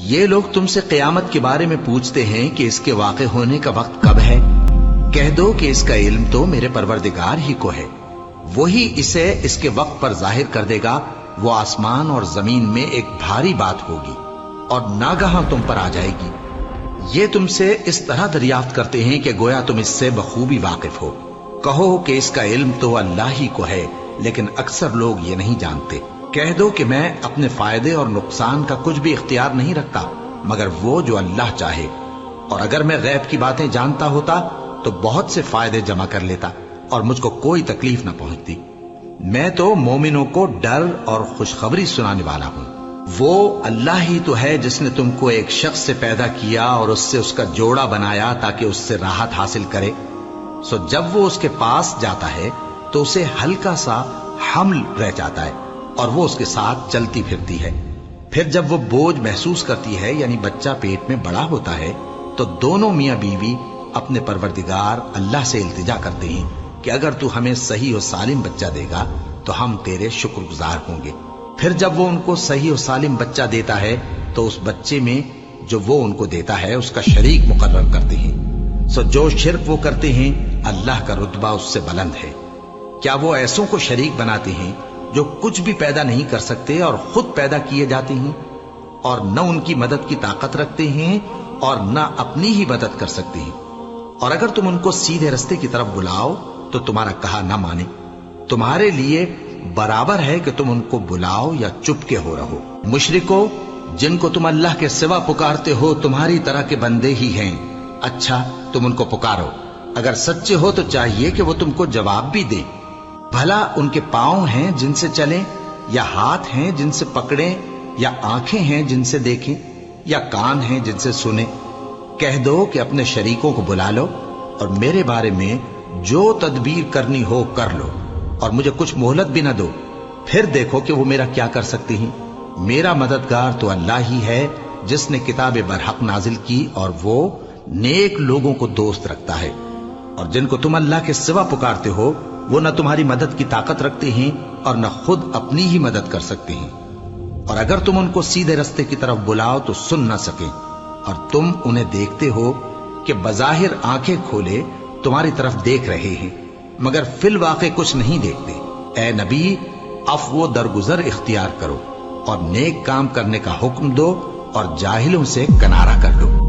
یہ لوگ تم سے قیامت کے بارے میں پوچھتے ہیں کہ اس کے واقع ہونے کا وقت کب ہے۔ کہہ دو کہ اس کا علم تو میرے پروردگار ہی کو ہے، وہی اسے اس کے وقت پر ظاہر کر دے گا۔ وہ آسمان اور زمین میں ایک بھاری بات ہوگی اور ناگہاں تم پر آ جائے گی۔ یہ تم سے اس طرح دریافت کرتے ہیں کہ گویا تم اس سے بخوبی واقف ہو۔ کہو کہ اس کا علم تو اللہ ہی کو ہے، لیکن اکثر لوگ یہ نہیں جانتے۔ کہہ دو کہ میں اپنے فائدے اور نقصان کا کچھ بھی اختیار نہیں رکھتا مگر وہ جو اللہ چاہے، اور اگر میں غیب کی باتیں جانتا ہوتا تو بہت سے فائدے جمع کر لیتا اور مجھ کو کوئی تکلیف نہ پہنچتی۔ میں تو مومنوں کو ڈر اور خوشخبری سنانے والا ہوں۔ وہ اللہ ہی تو ہے جس نے تم کو ایک شخص سے پیدا کیا اور اس سے اس کا جوڑا بنایا تاکہ اس سے راحت حاصل کرے۔ سو جب وہ اس کے پاس جاتا ہے تو اسے ہلکا سا حمل رہ جاتا ہے اور وہ اس کے ساتھ چلتی پھرتی ہے۔ پھر جب وہ بوجھ محسوس کرتی ہے یعنی بچہ پیٹ میں بڑا ہوتا ہے تو دونوں میاں بیوی اپنے پروردگار اللہ سے التجا کرتے ہیں کہ اگر تو ہمیں صحیح و سالم بچہ دے گا تو ہم تیرے شکر گزار ہوں گے۔ پھر جب وہ ان کو صحیح و سالم بچہ دیتا ہے تو اس بچے میں جو وہ ان کو دیتا ہے اس کا شریک مقرر کرتے ہیں۔ سو جو شرک وہ کرتے ہیں اللہ کا رتبہ اس سے بلند ہے۔ کیا وہ ایسوں کو شریک بناتے ہیں جو کچھ بھی پیدا نہیں کر سکتے اور خود پیدا کیے جاتے ہیں، اور نہ ان کی مدد کی طاقت رکھتے ہیں اور نہ اپنی ہی مدد کر سکتے ہیں؟ اور اگر تم ان کو سیدھے رستے کی طرف بلاؤ تو تمہارا کہا نہ مانے۔ تمہارے لیے برابر ہے کہ تم ان کو بلاؤ یا چپ کے ہو رہو۔ مشرکو، جن کو تم اللہ کے سوا پکارتے ہو تمہاری طرح کے بندے ہی ہیں۔ اچھا تم ان کو پکارو، اگر سچے ہو تو چاہیے کہ وہ تم کو جواب بھی دے۔ بھلا ان کے پاؤں ہیں جن سے چلیں، یا ہاتھ ہیں جن سے پکڑیں، یا آنکھیں ہیں جن سے دیکھیں، یا کان ہیں جن سے سنیں؟ کہہ دو کہ اپنے شریکوں کو بلا لو اور میرے بارے میں جو تدبیر کرنی ہو کر لو، اور مجھے کچھ مہلت بھی نہ دو، پھر دیکھو کہ وہ میرا کیا کر سکتے ہیں۔ میرا مددگار تو اللہ ہی ہے جس نے کتاب برحق نازل کی اور وہ نیک لوگوں کو دوست رکھتا ہے۔ اور جن کو تم اللہ کے سوا پکارتے ہو وہ نہ تمہاری مدد کی طاقت رکھتے ہیں اور نہ خود اپنی ہی مدد کر سکتے ہیں، اور اگر تم ان کو سیدھے رستے کی طرف بلاؤ تو سن نہ سکیں، اور تم انہیں دیکھتے ہو کہ بظاہر آنکھیں کھولے تمہاری طرف دیکھ رہے ہیں مگر فی الواقع کچھ نہیں دیکھتے۔ اے نبی، عفو و درگزر اختیار کرو اور نیک کام کرنے کا حکم دو اور جاہلوں سے کنارہ کر لو۔